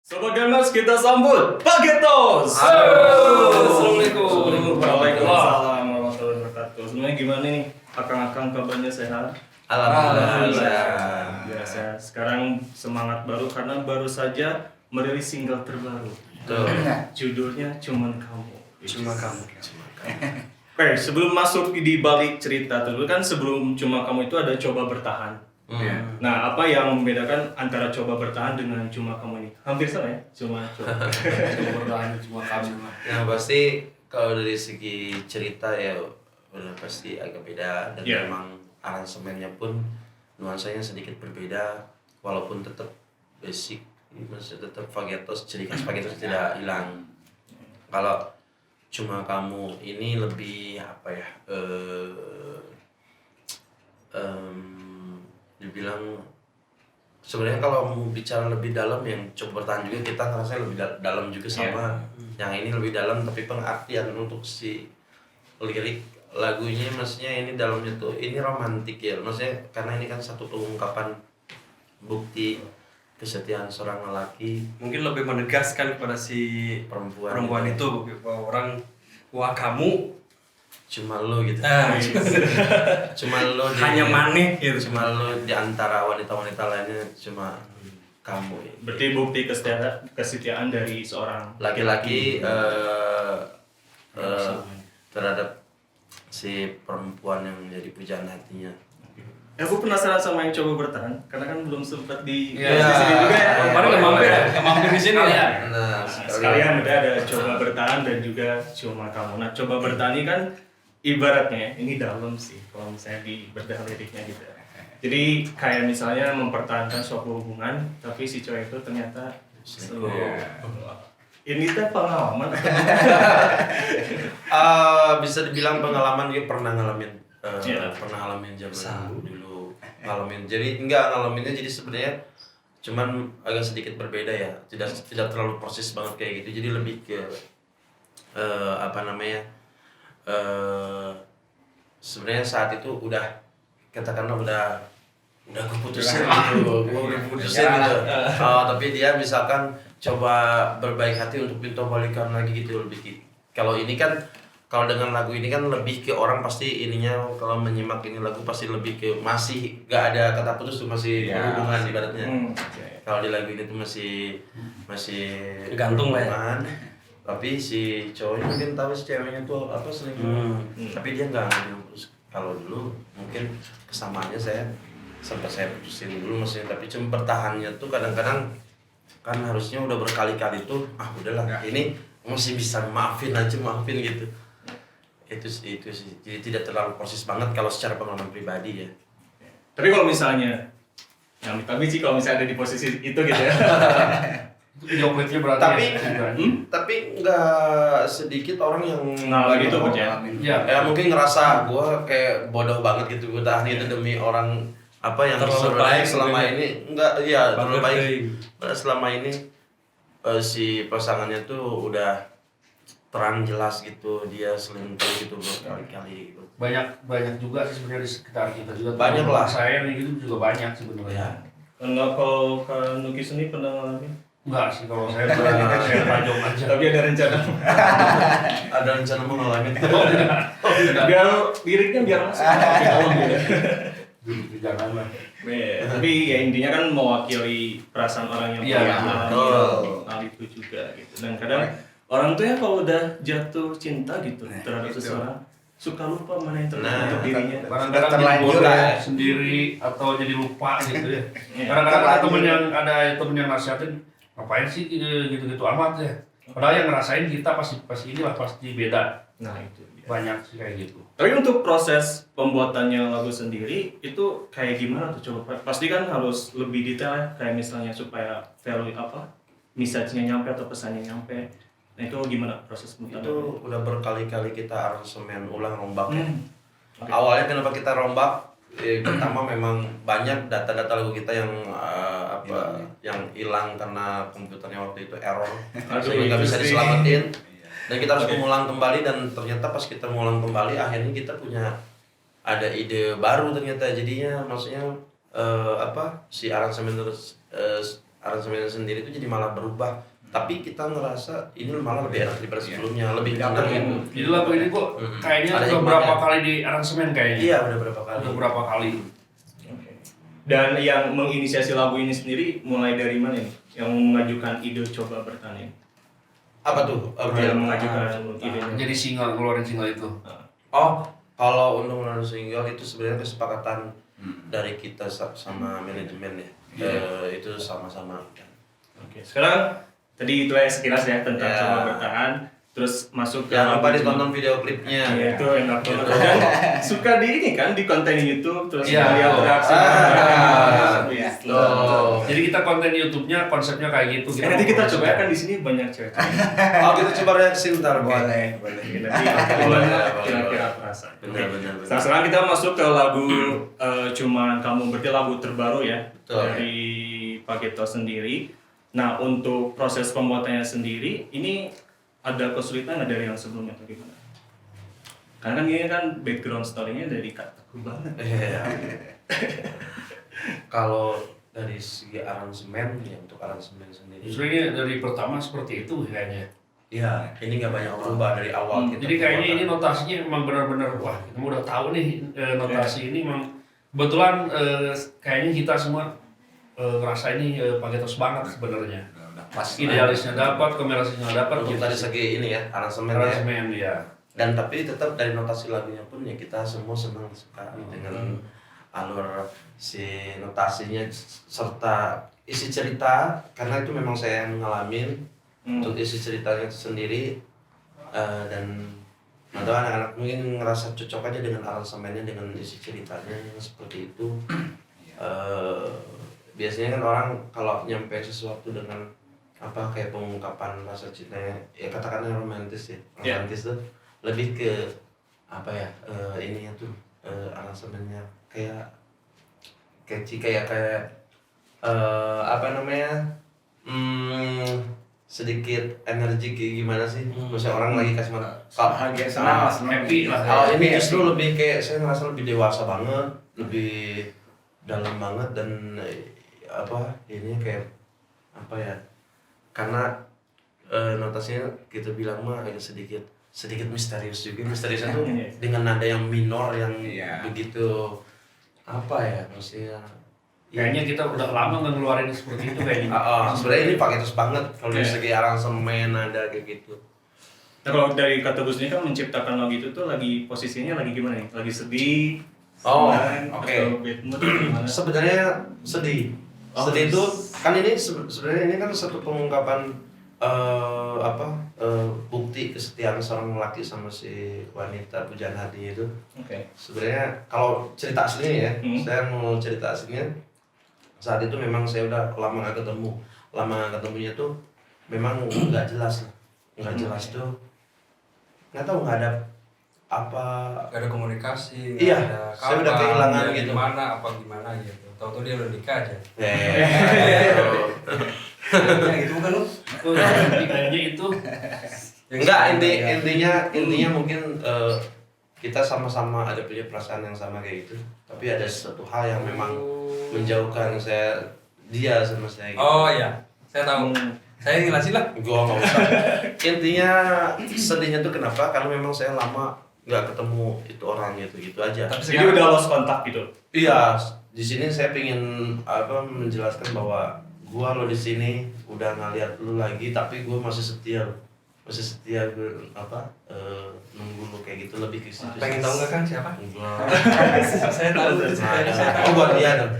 Sobat Gamers, kita sambut Pak Getos. Assalamualaikum. Waalaikumsalam warahmatullahi wabarakatuh. Sebenarnya gimana nih akang-akang kabarnya sehat? Alhamdulillah. Biasa. Sekarang semangat baru karena baru saja merilis single terbaru. Betul. Judulnya Cuman Kamu. Cuma kamu. Oke, sebelum masuk di balik cerita dulu kan sebelum Cuma Kamu itu ada Coba Bertahan. Nah, apa yang membedakan antara Coba Bertahan dengan Cuma Kamu ini? Hampir sama ya? Cuma bertahan, cuma kamu. Yang pasti kalau dari segi cerita ya udah pasti agak beda dan Yeah. memang aransemennya pun nuansanya sedikit berbeda walaupun tetap basic, masih tetap Fagetos, ciri khas Fagetos tidak hilang. Kalau Cuma Kamu ini lebih apa ya? Dibilang sebenarnya kalau mau bicara lebih dalam yang Coba Bertahan juga kita ngerasa lebih dalam juga sama yang ini lebih dalam, tapi pengertian untuk si lirik lagunya maksudnya ini dalamnya tuh ini romantik ya, maksudnya karena ini kan satu pengungkapan bukti kesetiaan seorang lelaki Mungkin lebih menegaskan kepada si perempuan itu bahwa orang wah kamu cuma lo gitu, cuma lo hanya maneh gitu. cuma lo di antara wanita-wanita lainnya cuma kamu ya. Berarti bukti kesetiaan dari seorang Laki-laki terhadap si perempuan yang menjadi pujaan hatinya. Aku penasaran sama yang Coba Bertahan karena kan belum sempat di Iya. di sini juga ya. Kemarin nggak mampir di sini ya. Nah, Sekalian ada Coba Bertahan dan juga Cuma Kamu. Nah, Coba Bertahan ini kan ibaratnya ini dalam sih kalau misalnya di bedah liriknya gitu. Jadi kayak misalnya mempertahankan suatu hubungan tapi si cowok itu ternyata Selingkuh. ini teh pengalaman. Bisa dibilang pengalaman dia pernah ngalamin Iya. pernah ngalamin zaman dulu ngalamin, jadi enggak ngalaminnya jadi sebenarnya cuman agak sedikit berbeda ya, tidak terlalu persis banget kayak gitu, jadi lebih ke apa namanya sebenarnya saat itu udah katakanlah udah gue putusin gitu, gue udah putusin gitu. Tapi dia misalkan coba berbaik hati untuk minta balikan lagi gitu, lebih kalau ini kan kalau dengan lagu ini kan lebih ke orang pasti ininya kalau menyimak ini lagu pasti lebih ke masih gak ada kata putus tuh, masih berhubungan ibaratnya. Kalau di lagu ini tuh masih Gantung lah ya. berhubungan. Tapi si cowoknya mungkin tahu si ceweknya tuh apa selingkuh, tapi dia nggak ngambil putus. Kalau dulu mungkin kesamaannya sampai saya putusin dulu maksudnya, tapi cuma bertahannya tuh kadang-kadang kan harusnya udah berkali-kali tuh udahlah ini masih bisa maafin gitu. Itu sih jadi tidak terlalu persis banget kalau secara pengalaman pribadi ya. Tapi kalau misalnya yang tapi sih kalau misalnya ada di posisi itu gitu ya. Jokletnya berarti. Tapi nggak sedikit orang yang Ngalamin itu ya. Ya. mungkin ngerasa gue kayak bodoh banget gitu, gue tahan itu demi orang apa yang Terlalu sebenarnya baik selama mungkin. ini enggak ya terlalu baik. Baik. Selama ini si pasangannya tuh udah terang jelas gitu dia selingkuh gitu berkali-kali gitu. banyak juga sih sebenarnya di sekitar kita juga. Banyak lah. Saya nih gitu juga banyak sebenarnya. Ya. Kalau Kak Nuki sendiri pernah ngalamin? Enggak sih kalau saya saya tajam aja. Tapi ada rencana. Ada rencana mau ngalamin itu. Biar liriknya biar masuk. Jangan lah. Tapi ya intinya kan mewakili perasaan orang yang Iya, pernah betul. mengalami hal itu juga gitu. Dan kadang orang tuh ya kalau udah jatuh cinta gitu terhadap seseorang suka lupa mana yang terbaik untuk dirinya. Kadang-kadang terlanjur jadi bodoh lah. sendiri atau jadi lupa gitu ya. Iya. Kadang-kadang ada temen yang nasihatin ngapain sih gitu-gitu amat ya. Padahal yang ngerasain kita pasti inilah pasti beda. Nah itu dia. Banyak sih kayak gitu. Tapi untuk proses pembuatannya lagu sendiri itu kayak gimana tuh coba? Pasti kan harus lebih detail ya, kayak misalnya supaya value apa, message-nya nyampe atau pesannya nyampe. Nah itu gimana proses pembuatan? Itu udah berkali-kali kita aransemen ulang rombak ya. Oke. Awalnya kenapa kita rombak? Pertama memang banyak data-data lagu kita yang yang hilang karena komputernya waktu itu error, sehingga nggak itu bisa sih. diselamatin. Dan kita harus mengulang kembali, dan ternyata pas kita mengulang kembali akhirnya kita punya ada ide baru ternyata, jadinya maksudnya si aransemen terus aransemen sendiri itu jadi malah berubah. Tapi kita ngerasa ini malah lebih enak daripada sebelumnya, lebih tenang gitu. Jadi lagu ini kok kayaknya Ada udah berapa hikmahnya. kali di aransemen kayaknya. Iya, udah berapa kali. Udah berapa kali. Oke. Dan yang menginisiasi lagu ini sendiri mulai dari mana nih? Yang mengajukan ide coba bertahan ini? Apa tuh? Yang mengajukan idenya. Jadi single, ngeluarin single itu. Oh, kalau untuk menurut single itu sebenarnya kesepakatan dari kita sama manajemen ya. Itu sama-sama. Oke, sekarang tadi itu ya sekilas ya tentang Ya. coba bertahan, terus masuk ke Jangan lupa lagu ditonton video klipnya. Itu enak banget. Gitu. Dan suka di ini kan di konten YouTube terus Iya. melihat reaksi. Gitu. Tuh. Jadi kita konten YouTube-nya konsepnya kayak gitu. Nanti kita coba kan di sini banyak cewek. Oh, kita coba reaksi ntar. Boleh. Nanti Boleh, gimana boleh, kira-kira boleh. perasa. Benar. Nah, sekarang kita masuk ke lagu Cuman Kamu, berarti lagu terbaru ya. Betul. Dari Pageto sendiri. Nah, untuk proses pembuatannya sendiri, ini ada kesulitan dari yang sebelumnya atau gimana? Karena kan ini kan background story-nya dari Kak Teguh banget. Iya. Kalau dari segi aransemen ya, untuk aransemen sendiri. Justru ini dari pertama seperti itu kayaknya. Iya, ini nggak banyak berubah dari awal kita. Jadi kayaknya ini buat. notasinya emang benar-benar wah kita udah tahu nih notasi ini emang kebetulan kayaknya kita semua ngerasa ini pagetos banget sebenarnya. Pas. Idealisnya dapat, komersialnya dapat. Untuk dari segi ini ya, aransemen ya. aransemen ya. Dan tapi tetap dari notasi lagunya pun ya kita semua senang suka dengan alur si notasinya serta isi cerita, karena itu memang saya yang ngalamin. Untuk isi ceritanya sendiri dan atau anak-anak mungkin ngerasa cocok aja dengan aransemennya, dengan isi ceritanya yang seperti itu. Biasanya kan orang kalau nyampe sesuatu dengan apa kayak pengungkapan rasa cintanya ya katakanlah romantis ya, romantis tuh lebih ke apa ya, ininya tuh aransemennya kayak catchy, kayak apa namanya, sedikit energi kayak gimana sih, maksudnya orang lagi kasih mata Bahagia, senang, happy lah. kalau ini justru lebih kayak saya ngerasa lebih dewasa banget, lebih dalam banget, dan apa ini kayak apa ya, karena notasinya kita bilang mah agak sedikit misterius juga. Misteriusnya tuh dengan nada yang minor yang begitu apa ya, maksudnya Kayaknya kita udah lama nggak ngeluarin seperti itu kayaknya. sebenarnya ini paketos banget kalau dari segi aransemen nada kayak gitu. Nah, kalau dari Kak Teguh sendiri kan menciptakan lagu itu tuh lagi posisinya lagi gimana nih? Lagi sedih? Senang, Oke. atau bad mood atau gimana? Sebenarnya sedih. Sedih itu kan ini sebenarnya ini kan satu pengungkapan bukti kesetiaan seorang lelaki sama si wanita pujaan hati itu. Oke. Sebenarnya kalau cerita aslinya ya, saya mau cerita aslinya saat itu memang saya udah lama gak ketemu. Lama gak ketemunya tuh memang nggak jelas lah, nggak jelas tuh, nggak tahu, nggak ada apa. Gak ada komunikasi, Iya, nggak ada saya udah kapan, kehilangan dia gitu. Gimana, apa gimana gitu. Tahu-tahu dia udah nikah aja. Ya gitu bukan lu? Kayaknya itu Enggak, intinya mungkin kita sama-sama ada punya perasaan yang sama kayak gitu, tapi ada satu hal yang memang menjauhkan dia sama saya gitu. Oh iya, saya tahu. Saya ngelasin lah. Gua nggak usah. Intinya sedihnya tuh kenapa? Karena memang saya lama nggak ketemu itu orang gitu aja. Tapi Jadi udah lost kontak gitu. Iya, di sini saya pengen menjelaskan bahwa gua lo di sini udah ngeliat lu lagi, tapi gua masih setia gue nunggu lu kayak gitu, lebih ke situ. Pengen tahu nggak kan siapa? Enggak. Saya tahu. Saya tahu. Oh, buat dia dong.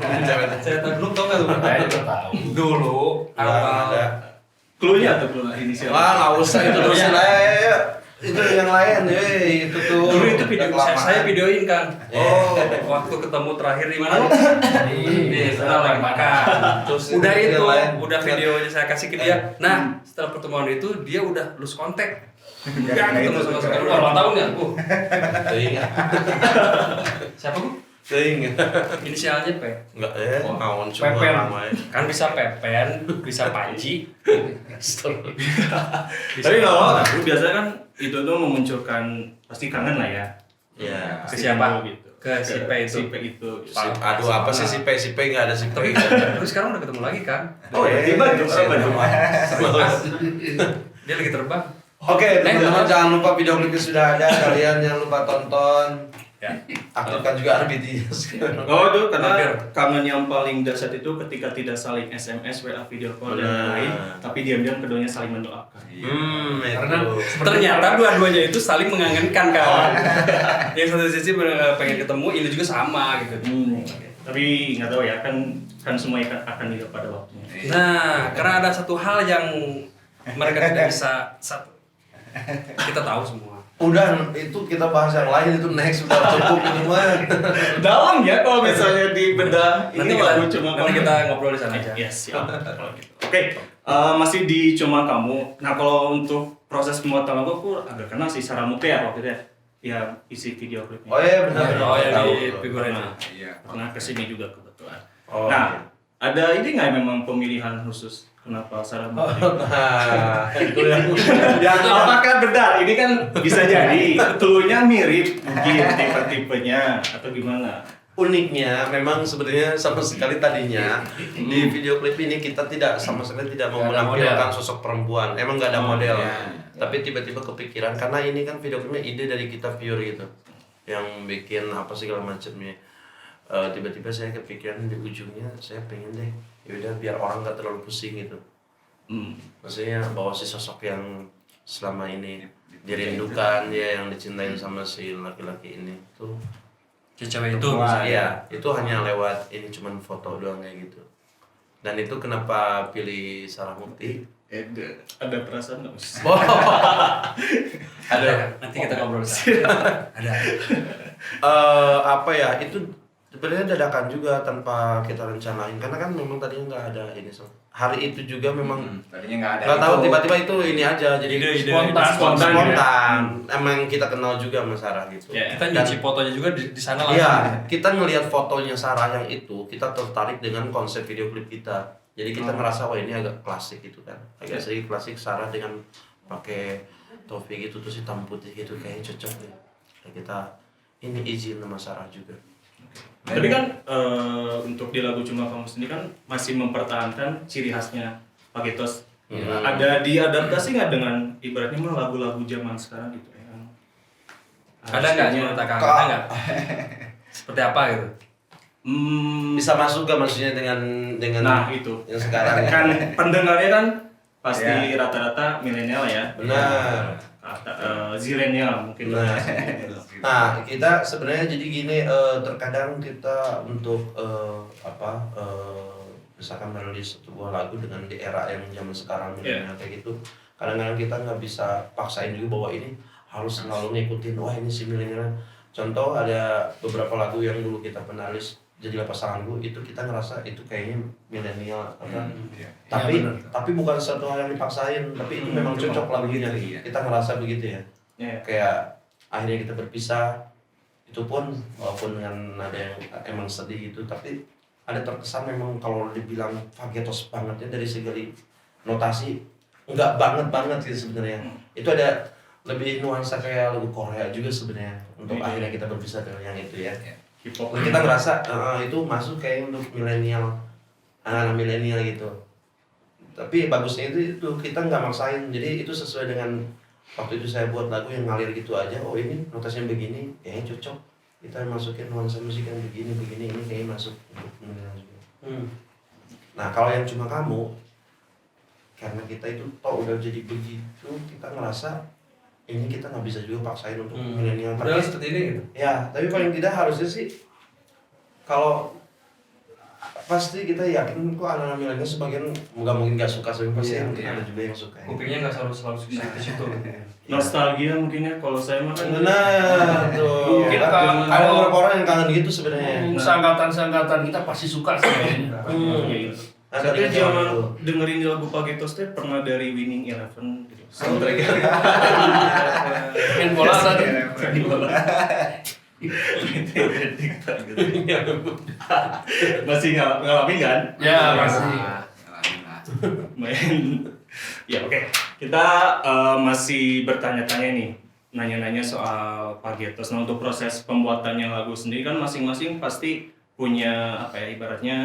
Saya tahu. Lu tau nggak lu? kayaknya udah tahu. Dulu awal. Ada. Clue-nya atau clue inisial? Wah, nggak usah itu terusin aja. Itu yang lain, itu tuh. Dulu itu video udah saya kelamaan. videoin kan. Oh. Waktu ketemu terakhir di mana? Di Setelah lagi makan. Terus Udah itu itu, yang lain. udah videonya saya kasih ke dia. Nah, setelah pertemuan itu dia udah lose kontak. Gak ketemu sama sekali. Udah 2 tahun ya? Ingat. Siapa bu? Ingat. Inisialnya P. Enggak ngawon cuma Pepen. namanya. Kan bisa Pepen, bisa Panji. Tapi kalau aku biasanya kan itu tuh memunculkan pasti kangen lah ya. Iya. Ke siapa? Gitu. Ke si P itu. Si P itu. Aduh, apa sih si P nggak ada si P. Tapi sekarang udah ketemu lagi kan? Oh ya, di Bandung. Dia lagi terbang. Oke, teman-teman jangan lupa video klipnya sudah ada. Kalian jangan lupa tonton. Ya. Aktifkan juga RBTS. Oh itu karena Mampir. kangen yang paling dahsyat itu ketika tidak saling SMS, WA, video call dan lain-lain, tapi diam-diam keduanya saling mendoakan. Karena Ternyata dua-duanya itu saling mengangenkan kawan. Yang satu sisi pengen ketemu, ini juga sama gitu. Tapi nggak tahu ya, kan semua akan hidup pada waktunya. Nah, karena ada satu hal yang mereka tidak bisa satu. Kita tahu semua. Udah, itu kita bahas yang lain, itu next udah cukup itu mah. Dalam ya kalau misalnya di bedah ini lagu cuma nanti kamu. kita ngobrol di sana aja. Yes, siap. Kalau gitu. Oke, masih di cuma kamu. Nah kalau untuk proses pembuatan lagu aku agak kenal sih Saramuke ya waktu itu ya. Ya isi video klipnya. Oh iya benar. Oh yang Tahu. di figuran itu. Iya. Pernah kesini juga kebetulan. Oh, Nah, ada ini nggak memang pemilihan khusus kenapa Saramuke? Nah, itu yang Apakah benar? Ini kan bisa jadi clue-nya mirip mungkin tipe-tipenya atau gimana? uniknya memang sebenarnya sama sekali tadinya di video klip ini kita sama sekali tidak mau Nggak ada menampilkan model. sosok perempuan. Emang nggak ada model. iya. Tapi tiba-tiba kepikiran karena ini kan video klipnya ide dari kita pure gitu. Yang bikin apa segala macamnya. Tiba-tiba saya kepikiran di ujungnya saya pengen deh ya udah biar orang nggak terlalu pusing gitu. Maksudnya bawa si sosok yang selama ini dirindukan ya, yang dicintain sama si laki-laki ini tuh. Si cewek itu Wah, misalnya. Iya, itu hanya lewat ini cuman foto doang kayak gitu. Dan itu kenapa pilih Saramuke? Ada perasaan nggak? Ada. Nanti kita ngobrol di sana. Ada. Apa ya? Itu sebenarnya dadakan juga tanpa kita rencanain karena kan memang tadinya nggak ada ini so. Hari itu juga memang Tadinya nggak ada. nggak tahu itu. tiba-tiba itu ini aja jadi spontan. Emang kita kenal juga sama Sarah gitu. Ya. Kita nyuci fotonya juga di sana langsung. Iya, kita ngelihat fotonya Sarah yang itu, kita tertarik dengan konsep video klip kita. Jadi kita ngerasa wah ini agak klasik gitu kan, agak sedikit klasik Sarah dengan pakai topi gitu terus hitam putih gitu kayaknya cocok deh. Kayak kita ini izin sama Sarah juga. Tapi kan untuk di lagu Cuma Kamu sendiri kan masih mempertahankan ciri khasnya Pagetos. Ada diadaptasi nggak dengan ibaratnya mah lagu-lagu zaman sekarang gitu ya? Ada nggak ceritakan? Ada nggak? Seperti apa gitu? Bisa masuk gak maksudnya dengan Nah itu yang sekarang ya? kan pendengarnya kan pasti rata-rata milenial ya. Benar. Zilenial mungkin. Nah. Nah, kita sebenarnya jadi gini, terkadang kita untuk misalkan merilis sebuah lagu dengan di era yang zaman sekarang kayak gitu, kadang-kadang kita nggak bisa paksain juga bahwa ini harus selalu ngikutin, wah ini si milenial. Contoh ada beberapa lagu yang dulu kita pernah rilis, Jadilah Pasanganku, itu kita ngerasa itu kayaknya milenial tapi bukan satu hal yang dipaksain, tapi itu memang cocok lagunya. Kita ngerasa begitu ya. Kayak akhirnya kita berpisah, itu pun walaupun dengan ada yang emang sedih gitu, tapi ada terkesan memang kalau dibilang Pagetos banget ya dari segi notasi enggak banget gitu sebenarnya. Itu ada lebih nuansa kayak lagu Korea juga sebenarnya untuk akhirnya kita berpisah dengan yang itu ya. Hip hop. Kita ngerasa itu masuk kayak untuk milenial, anak-anak milenial gitu. Tapi bagusnya itu kita nggak maksain, jadi itu sesuai dengan waktu itu saya buat lagu yang ngalir gitu aja. Oh ini notasinya begini, kayaknya cocok. Kita masukin nuansa musik yang begini, ini kayaknya masuk untuk milenial juga. Nah kalau yang Cuma Kamu, karena kita itu udah jadi begitu, kita ngerasa ini kita nggak bisa juga paksain untuk milenial. Padahal seperti ini gitu. Ya, tapi paling tidak harusnya sih kalau pasti kita yakin kok anak-anak milenial sebagian nggak mungkin nggak suka, tapi pasti mungkin ada juga yang suka. Kupingnya nggak selalu sukses di situ. Nostalgia mungkin ya kalau saya mah kan. Nah, tuh. Mungkin Ada beberapa orang yang kangen gitu sebenarnya. Seangkatan kita pasti suka sih kayaknya. Nah, Tapi dari zaman itu. dengerin lagu Pagetos teh pernah dari Winning Eleven gitu. Soundtrack. Main bola tadi. Masih ngalamin kan? Ya masih. Main. Ya oke. Kita masih bertanya-tanya nih. nanya-nanya soal Pagetos. Nah, untuk proses pembuatannya lagu sendiri kan masing-masing pasti punya apa ya ibaratnya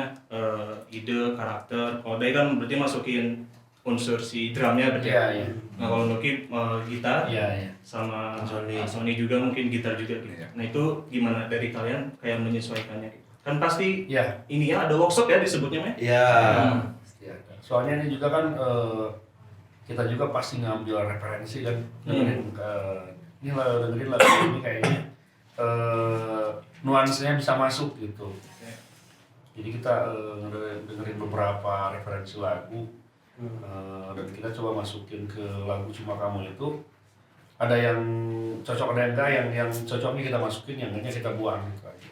ide, karakter. Kalau Dai kan berarti masukin unsur si drumnya berarti. Iya, iya. Nah, kalau Noki gitar Iya, iya. sama Sony. Sony juga mungkin gitar juga gitu. Iya. Nah, itu gimana dari kalian kayak menyesuaikannya gitu? Kan pasti Iya. ini ya ada workshop ya disebutnya, Meh? Ya. Iya. Soalnya ini juga kan kita juga pasti ngambil referensi kan dengerin ini lah dengerin lagu ini kayaknya nuansanya bisa masuk gitu. Jadi kita dengerin beberapa referensi lagu dan kita coba masukin ke lagu Cuma Kamu itu. Ada yang cocok, ada yang enggak, yang cocoknya kita masukin, yang enggaknya kita buang gitu aja.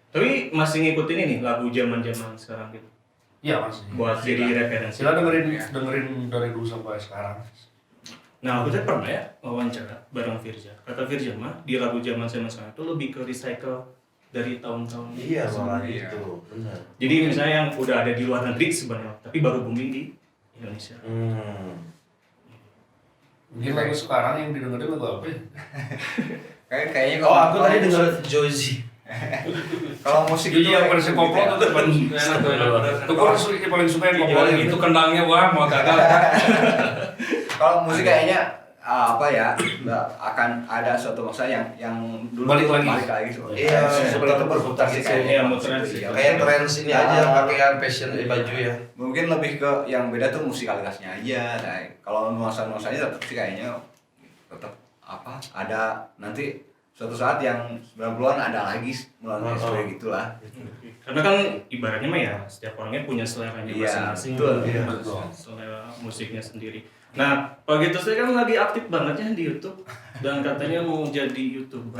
Tapi masih ngikutin ini lagu zaman-zaman sekarang gitu. Iya masih. Buat jadi referensi. Sila dengerin dari dulu sampai sekarang. Nah, aku tuh pernah ya wawancara bareng Firza. Kata Firza mah di lagu zaman sekarang itu lebih ke recycle dari tahun-tahun. Iya, malah Iya. itu. Benar. Jadi misalnya yang udah ada di luar negeri sebenarnya, tapi baru booming di Indonesia. Mungkin lagu sekarang yang didengerin lagu apa ya? Kayaknya Oh, aku tadi dengar Jozi. kalau musik itu Iya, versi koplo tuh paling enak tuh. Tuh gue paling suka yang koplo Gimana gitu kendangnya wah mau gagal. kalau musik kayaknya apa ya nggak akan ada suatu masa yang dulu Balik tuh lagi. seperti Iya, seperti itu berputar sih kayaknya. Iya, muteran sih. Iya. Kayak tren sini aja pakaian fashion di baju ya. Mungkin lebih ke yang beda tuh musikalitasnya aja. Nah, kalau nuansa-nuansanya tetap sih kayaknya tetap apa ada nanti suatu saat yang 90-an ada lagi mulai seperti gitulah. Karena kan ibaratnya mah ya setiap orangnya punya seleranya Iya, masing-masing. betul. Iya, Betul. selera musiknya sendiri. Nah, Pak Gitu saya kan lagi aktif banget ya di YouTube dan katanya mau jadi YouTuber.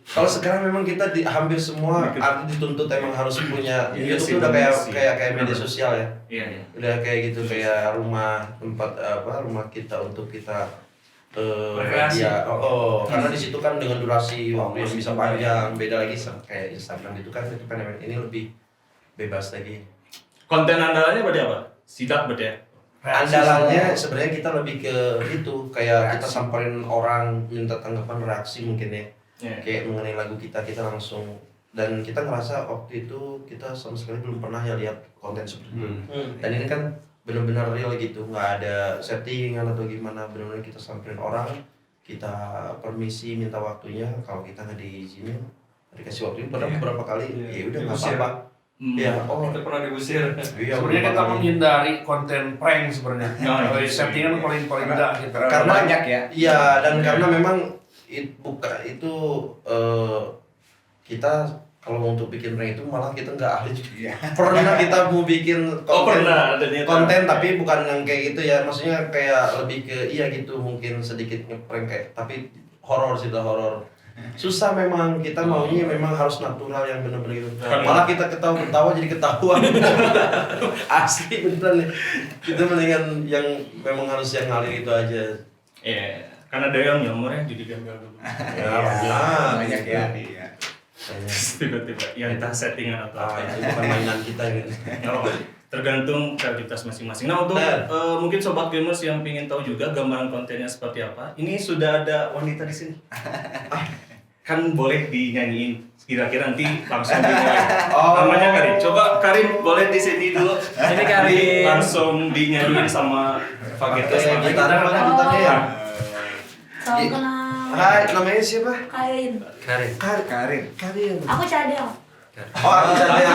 Kalau sekarang memang kita hampir semua artis dituntut emang harus punya Iya sih, YouTube udah bener sih. kayak media sosial ya. Iya, iya. Udah kayak gitu kayak tempat rumah kita untuk kita Rekreasi. ya karena di situ kan dengan durasi waktu yang bisa panjang, beda lagi sama kayak Instagram itu kan ini lebih bebas lagi. Konten andalannya berarti apa? Sidak berarti ya? Andalannya sebenarnya kita lebih ke itu kayak kita samperin orang minta tanggapan reaksi mungkin ya. Iya. Kayak mengenai lagu kita langsung dan kita ngerasa waktu itu kita sama sekali belum pernah ya lihat konten seperti itu. Dan ini kan benar-benar real gitu, nggak ada settingan atau gimana, benar-benar kita samperin orang, kita permisi minta waktunya, kalau kita nggak diizinin dikasih waktunya padahal beberapa kali ya udah nggak apa-apa. Ya, Kita pernah diusir. iya, Sebenarnya kita beberapa kali. menghindari konten prank sebenarnya. Nah, Kalau iya. settingan paling enggak gitu. Karena banyak ya. Iya, dan karena memang itu kita kalau untuk bikin prank itu malah kita nggak ahli juga. Iya. Pernah kita mau bikin pernah ada niatan. konten tapi bukan yang kayak gitu ya, maksudnya kayak lebih ke iya gitu mungkin sedikit ngeprank kayak tapi horor sih lah, horor. Susah memang kita maunya memang harus natural yang bener-bener gitu. Malah kita ketawa jadi ketahuan. Asli beneran nih. Kita mendingan yang memang harus yang ngalir itu aja. Iya, karena ada yang nyomor ya jadi gagal dulu. Ya, banyak ya. Iya. Tiba-tiba ya entah settingan atau apa ya. Itu bukan mainan kita gitu. Nggak apa-apa. Tergantung kreativitas masing-masing. Nah, untuk Benar. mungkin sobat gamers yang ingin tahu juga gambaran kontennya seperti apa, ini sudah ada wanita di sini. Kan boleh dinyanyiin. Kira-kira nanti langsung dimulai. Namanya Karin. Coba Karin boleh di sini dulu. Ini Karin. Langsung dinyanyiin sama Fagetos. Gitarnya mana gitarnya ya? Salam kenal. Hai, namanya siapa? Kain. Karin. Karin. Aku Cadel. Oh, aku Cadel.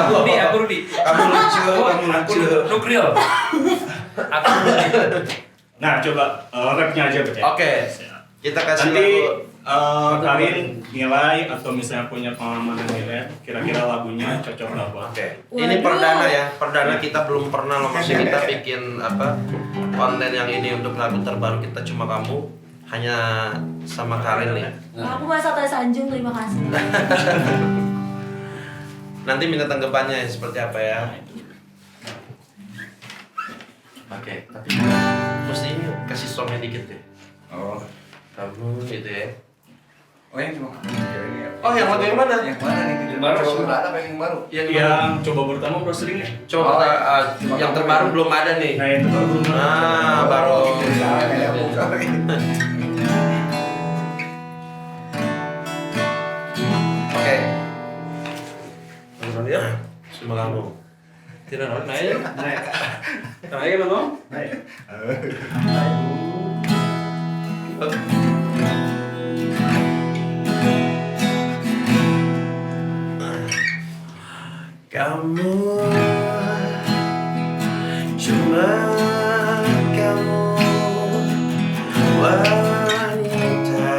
Aku Rudi. Kamu lucu. Nukril. Aku Rudi. Nah, coba rapnya aja berarti. Oke. Kita kasih Nanti lagu. Karin nilai atau misalnya punya pengalaman yang nilai, kira-kira lagunya cocok nggak buat? Oke. Ini perdana ya. Perdana kita belum pernah loh, masih kita bikin konten yang ini untuk lagu terbaru kita Cuma Kamu hanya sama Karin nih. Aku bahasa Teh Sanjung, terima kasih. Nanti minta tanggapannya seperti apa ya. Oke, tapi mesti kasih songnya dikit deh. Oh. Kamu gitu ya. Oh, yang cuma kamu ini ya. Oh, yang lagu yang mana? Yang mana nih? Yang baru. Coba apa yang baru? Yang coba pertama browsing ya? Coba yang terbaru belum ada nih. Nah itu baru belum. Nah, baru. Salah, ya, bukan. Cuma kamu. Tidak naik. Naik kan Om? Naik. Kamu cuma kamu wanita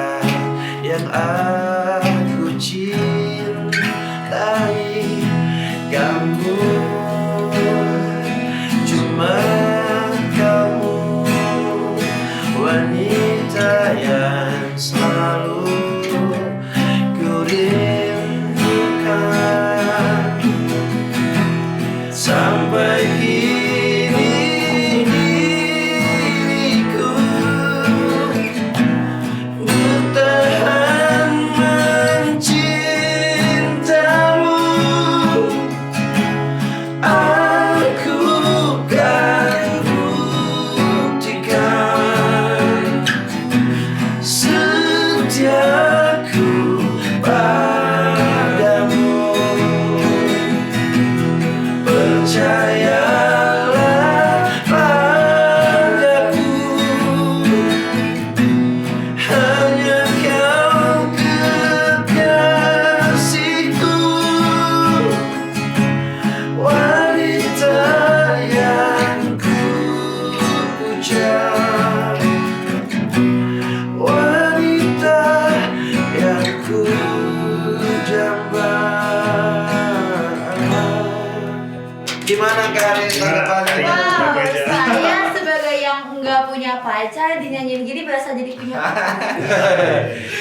yang aku cintai. Kamu cuma kamu wanita yang selalu ku rindukan. Sampai kini diriku bertahan mencintamu. Aku kan buktikan setiaku padamu. Percayalah padaku, hanya kau kekasihku, wanita yang ku puja, wanita yang ku jamba. Gimana Karin tanggapannya? Wow, saya sebagai yang nggak punya pacar dinyanyiin gini berasa jadi punya pacar.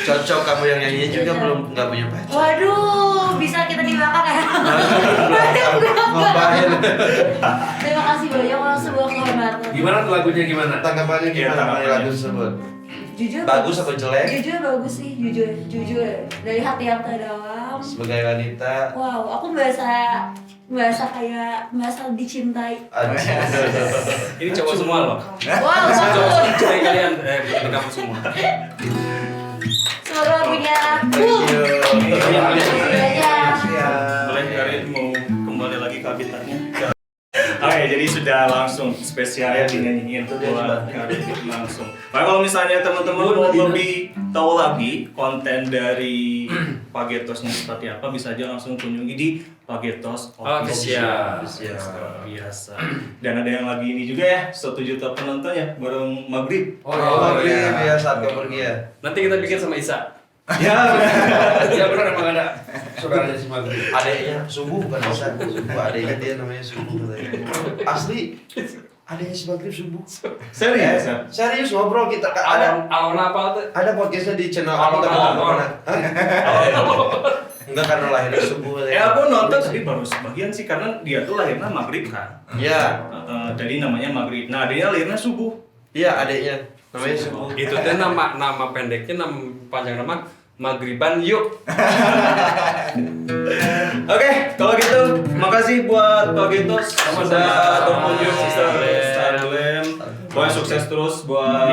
Cocok kamu yang nyanyi juga belum nggak punya pacar. Waduh, bisa kita di belakang ya? Ngapain? Terima kasih banyak orang sebuah kehormatan. Gimana tuh lagunya gimana? Tanggapannya gimana mengenai lagu tersebut? Jujur Bagus atau jelek? Jujur bagus sih, jujur dari hati yang terdalam. Sebagai wanita, Wow, aku merasa dicintai. Ini cowok semua loh. Wow, Cowok bagus. cintai kalian, bukan kamu semua. Semoga lagunya. thank you. Boleh Karin mau kembali lagi ke habitatnya? Oke, jadi sudah langsung spesial ya dinyanyiin buat Karin langsung. Nah, kalau misalnya teman-teman mau lebih tahu lagi konten dari Pagetosnya seperti apa, bisa aja langsung kunjungi di Pagetos Official. Biasa. Dan ada yang lagi ini juga ya, 1 juta penonton ya, bareng Maghrib. Oh iya, saat kau pergi ya. Nanti kita bikin sama Isa. Ya, Ya benar emang ada saudaranya si Maghrib. Adeknya subuh bukan Isa, subuh adeknya dia namanya subuh katanya. Asli, adeknya si Maghrib subuh. serius ya? Serius ngobrol kita ada Alon apa tuh? ada podcastnya di channel Alon, aku Alon. Enggak karena lahirnya subuh katanya. Aku nonton tadi baru sebagian sih, karena dia tuh lahirnya Maghrib kan. Iya, Jadi namanya Maghrib. Nah, adanya lahirnya subuh. iya adeknya namanya subuh. Itu tuh nama pendeknya, nama panjang nama Maghriban Yuk. Oke, kalau gitu makasih buat Pagetos sudah berkunjung di Starglam. Pokoknya sukses terus buat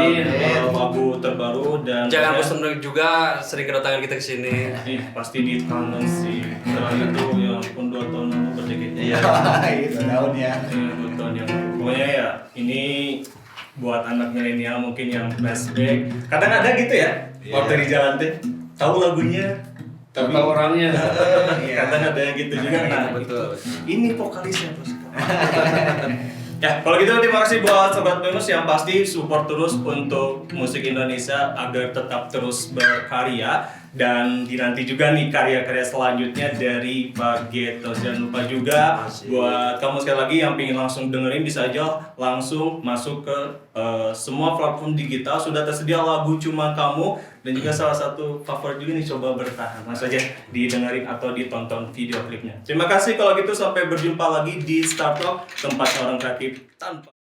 lagu terbaru dan Jangan bosan juga sering kedatangan kita ke sini. pasti dikangen sih. Setelah itu ya pun 2 tahun lalu berdekatnya. Iya. Itu daunnya. 2 tahun yang pokoknya ya ini buat anak milenial mungkin yang flashback. Kadang ada gitu ya, waktu di jalan teh tahu lagunya tapi Tahu orangnya. kadang ada yang gitu juga. Nah, Betul. ini vokalisnya bos. Ya, kalau gitu terima kasih buat Sobat Pemus yang pasti support terus untuk musik Indonesia agar tetap terus berkarya. Dan dinanti juga nih karya-karya selanjutnya dari Pagetos. Jangan lupa juga buat kamu sekali lagi yang pengen langsung dengerin, bisa aja langsung masuk ke semua platform digital. Sudah tersedia lagu Cuma Kamu, dan juga salah satu favorit juga nih, Coba Bertahan. Langsung aja didengerin atau ditonton video klipnya. Terima kasih, kalau gitu sampai berjumpa lagi di Star Talk, tempat orang kreatif tanpa